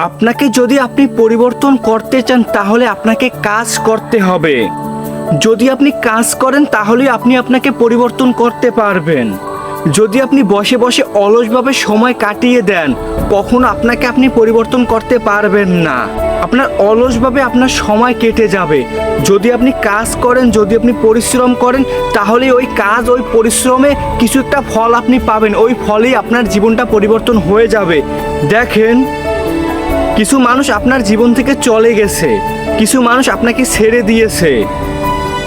আপনাকে যদি আপনি পরিবর্তন করতে চান তাহলে আপনাকে কাজ করতে হবে। যদি আপনি কাজ করেন তাহলেই আপনি আপনাকে পরিবর্তন করতে পারবেন। যদি আপনি বসে বসে অলসভাবে সময় কাটিয়ে দেন, কখনো আপনাকে আপনি পরিবর্তন করতে পারবেন না। আপনার অলসভাবে আপনার সময় কেটে যাবে। যদি আপনি কাজ করেন, যদি আপনি পরিশ্রম করেন, তাহলে ওই কাজ, ওই পরিশ্রমে কিছু একটা ফল আপনি পাবেন। ওই ফলেই আপনার জীবনটা পরিবর্তন হয়ে যাবে। দেখেন, কিছু মানুষ আপনার জীবন থেকে চলে গেছে, কিছু মানুষ আপনাকে ছেড়ে দিয়েছে,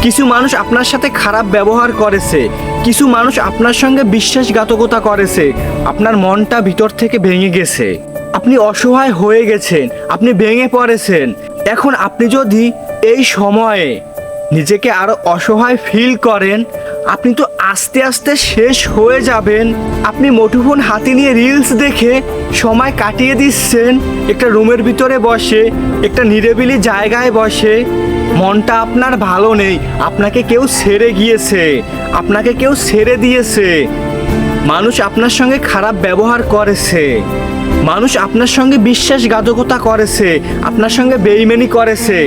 কিছু মানুষ আপনার সাথে খারাপ ব্যবহার করেছে, কিছু মানুষ আপনার সঙ্গে বিশ্বাসঘাতকতা করেছে। আপনার মনটা ভিতর থেকে ভেঙে গেছে, আপনি অসহায় হয়ে গেছেন, আপনি ভেঙে পড়েছেন। এখন আপনি যদি এই সময়ে নিজেকে আরো অসহায় ফিল করেন, আপনি তো আস্তে আস্তে শেষ হয়ে যাবেন। আপনি মুঠোফোন হাতে নিয়ে রিলস দেখে সময় কাটিয়ে দিচ্ছেন, একটা রুমের ভিতরে বসে, একটা নিরিবিলি জায়গায় বসে। মনটা আপনার ভালো নেই, আপনাকে কেউ ছেড়ে গিয়েছে, আপনাকে কেউ ছেড়ে দিয়েছে। মানুষ আপনার সঙ্গে খারাপ ব্যবহার করেছে, মানুষ আপনার সঙ্গে বিশ্বাসঘাতকতা করেছে, আপনার সঙ্গে বেইমানি করেছে।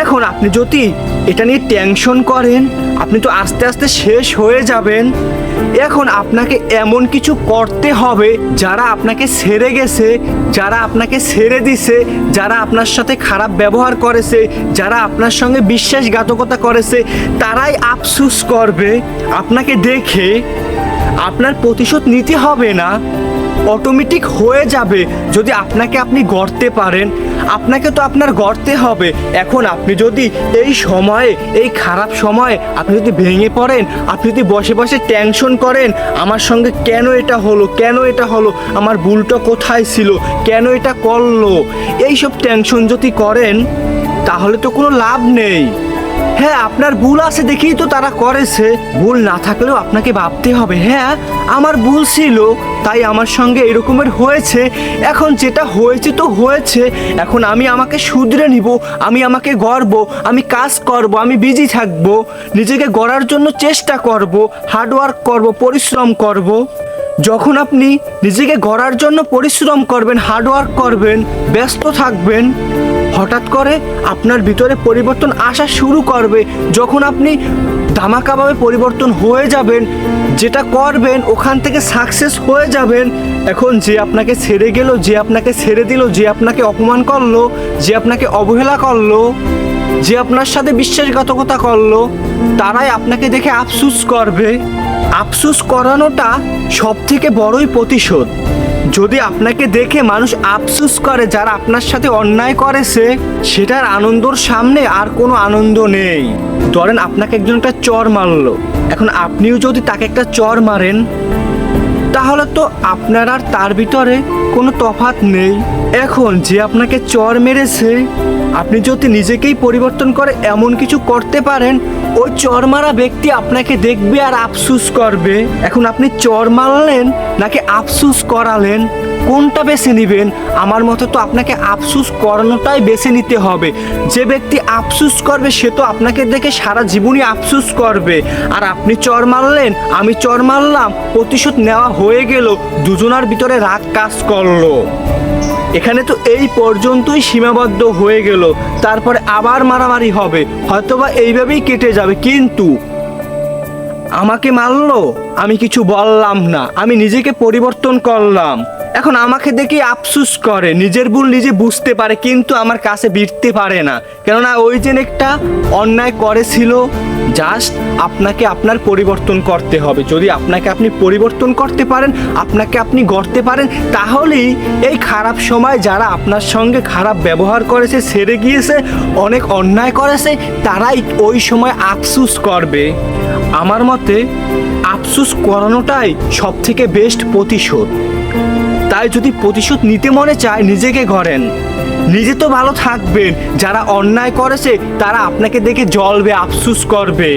এখন আপনি যদি এটা নিয়ে টেনশন করেন, আপনি তো আস্তে আস্তে শেষ হয়ে যাবেন। এখন আপনাকে এমন কিছু করতে হবে, যারা আপনাকে ছেড়ে গেছে, যারা আপনাকে ছেড়ে দিছে, যারা আপনার সাথে খারাপ ব্যবহার করেছে, যারা আপনার সঙ্গে বিশ্বাসঘাতকতা করেছে, তারাই আফসোস করবে আপনাকে দেখে। আপনার প্রতিশোধ নিতে হবে না, অটোমেটিক হয়ে যাবে যদি আপনাকে আপনি গড়তে পারেন। আপনাকে তো আপনার গড়তে হবে। এখন আপনি যদি এই সময়ে, এই খারাপ সময়ে আপনি যদি ভেঙে পড়েন, আপনি যদি বসে বসে টেনশন করেন, আমার সঙ্গে কেন এটা হলো, কেন এটা হলো, আমার ভুলটা কোথায় ছিল, কেন এটা করলো, এইসব টেনশন যদি করেন তাহলে তো কোনো লাভ নেই। হ্যাঁ, আপনার ভুল আছে দেখেই তো তারা করেছে। ভুল না থাকলেও আপনাকে ভাবতে হবে, হ্যাঁ আমার ভুল ছিল, তাই আমার সঙ্গে এরকমের হয়েছে। এখন যেটা হয়েছে তো হয়েছে, এখন আমি আমাকে শুধরে নিব, আমি আমাকে গড়ব, আমি কাজ করব, আমি বিজি থাকব, নিজেকে গড়ার জন্য চেষ্টা করব, হার্ডওয়ার্ক করব, পরিশ্রম করব। যখন আপনি নিজেকে গড়ার জন্য পরিশ্রম করবেন, হার্ডওয়ার্ক করবেন, ব্যস্ত থাকবেন, হঠাৎ করে আপনার ভিতরে পরিবর্তন আসা শুরু করবে। যখন আপনি ধামাকাভাবে পরিবর্তন হয়ে যাবেন, যেটা করবেন ওখান থেকে সাকসেস হয়ে যাবেন। এখন যে আপনাকে ছেড়ে গেল, যে আপনাকে ছেড়ে দিল, যে আপনাকে অপমান করলো, যে আপনাকে অবহেলা করলো, যে আপনার সাথে বিশ্বাসঘাতকতা করলো, তারাই আপনাকে দেখে আফসোস করবে। আফসোস করানোটা সব থেকে বড়ই প্রতিশোধ। যদি আপনাকে দেখে মানুষ আফসোস করে, যারা আপনার সাথে অন্যায় করেছে, সেটার আনন্দর সামনে আর কোনো আনন্দ নেই। ধরেন আপনাকে একজন একটা চর মারলো, এখন আপনিও যদি তাকে একটা চর মারেন, তাহলে তো আপনার আর তার ভিতরে কোনো তফাৎ নেই। এখন যে আপনাকে চর মেরেছে, আপনি যদি নিজেকেই পরিবর্তন করে এমন কিছু করতে পারেন, ওই চর মারা ব্যক্তি আপনাকে দেখবে আর আফসোস করবে। এখন আপনি চর মারলেন নাকি আফসোস করালেন, কোনটা বেছে নেবেন? আমার মতে তো আপনাকে আফসোস করানোটাই বেছে নিতে হবে। যে ব্যক্তি আফসোস করবে সে তো আপনাকে দেখে সারা জীবনই আফসোস করবে। আর আপনি চর মারলেন, আমি চর মারলাম, প্রতিশোধ নেওয়া হয়ে গেল, দুজনার ভিতরে রাগ কাজ করলো। এখানে তো এই পর্যন্তই সীমাবদ্ধ হয়ে গেল, তারপরে আবার মারামারি হবে, হয়তোবা এইভাবেই কেটে যাবে। কিন্তু আমাকে মারলো, আমি কিছু বললাম না, আমি নিজেকে পরিবর্তন করলাম। এখন আমাকে দেখে আফসোস করে, নিজের ভুল নিজে বুঝতে পারে, কিন্তু আমার কাছে ভিড়তে পারে না, কেননা ওই যে একটা অন্যায় করেছিল। জাস্ট আপনাকে আপনার পরিবর্তন করতে হবে। যদি আপনাকে আপনি পরিবর্তন করতে পারেন, আপনাকে আপনি গড়তে পারেন, তাহলেই এই খারাপ সময় যারা আপনার সঙ্গে খারাপ ব্যবহার করেছে, ছেড়ে গিয়েছে, অনেক অন্যায় করেছে, তারাই ওই সময় আফসোস করবে। আমার মতে আফসোস করানোটাই সব থেকে বেস্ট প্রতিশোধ। তাই যদি প্রতিশোধ নিতে মনে চায়, নিজেকে গড়েন, নিজে তো ভালো থাকবেন। যারা অন্যায় করেছে তারা আপনাকে দেখে জ্বলবে, আফসোস করবে।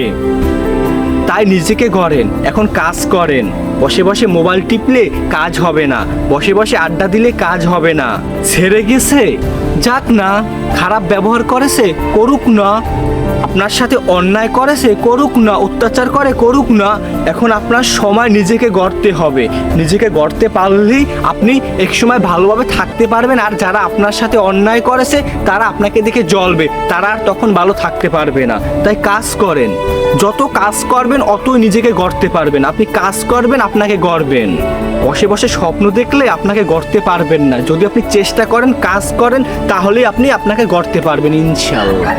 তাই নিজেকে গড়েন, এখন কাজ করেন। বসে বসে মোবাইল টিপলে কাজ হবে না, বসে বসে আড্ডা দিলে কাজ হবে না। ছেড়ে গেছে, যাক না, খারাপ ব্যবহার করেছে, করুক না, আপনার সাথে অন্যায় করেছে করুক না, অত্যাচার করে করুক না, এখন আপনার সময় নিজেকে গড়তে হবে। নিজেকে গড়তে পারলেই আপনি একসময় ভালোভাবে থাকতে পারবেন। আর যারা আপনার সাথে অন্যায় করেছে তারা আপনাকে দেখে জ্বলবে, তারা আর তখন ভালো থাকতে পারবে না। তাই কাজ করেন, যত কাজ করবেন অতই নিজেকে গড়তে পারবেন। আপনি কাজ করবেন, আপনাকে গড়বেন। বসে বসে স্বপ্ন দেখলে আপনাকে গড়তে পারবেন না। যদি আপনি চেষ্টা করেন, কাজ করেন, তাহলেই আপনি আপনাকে গড়তে পারবেন ইনশাআল্লাহ।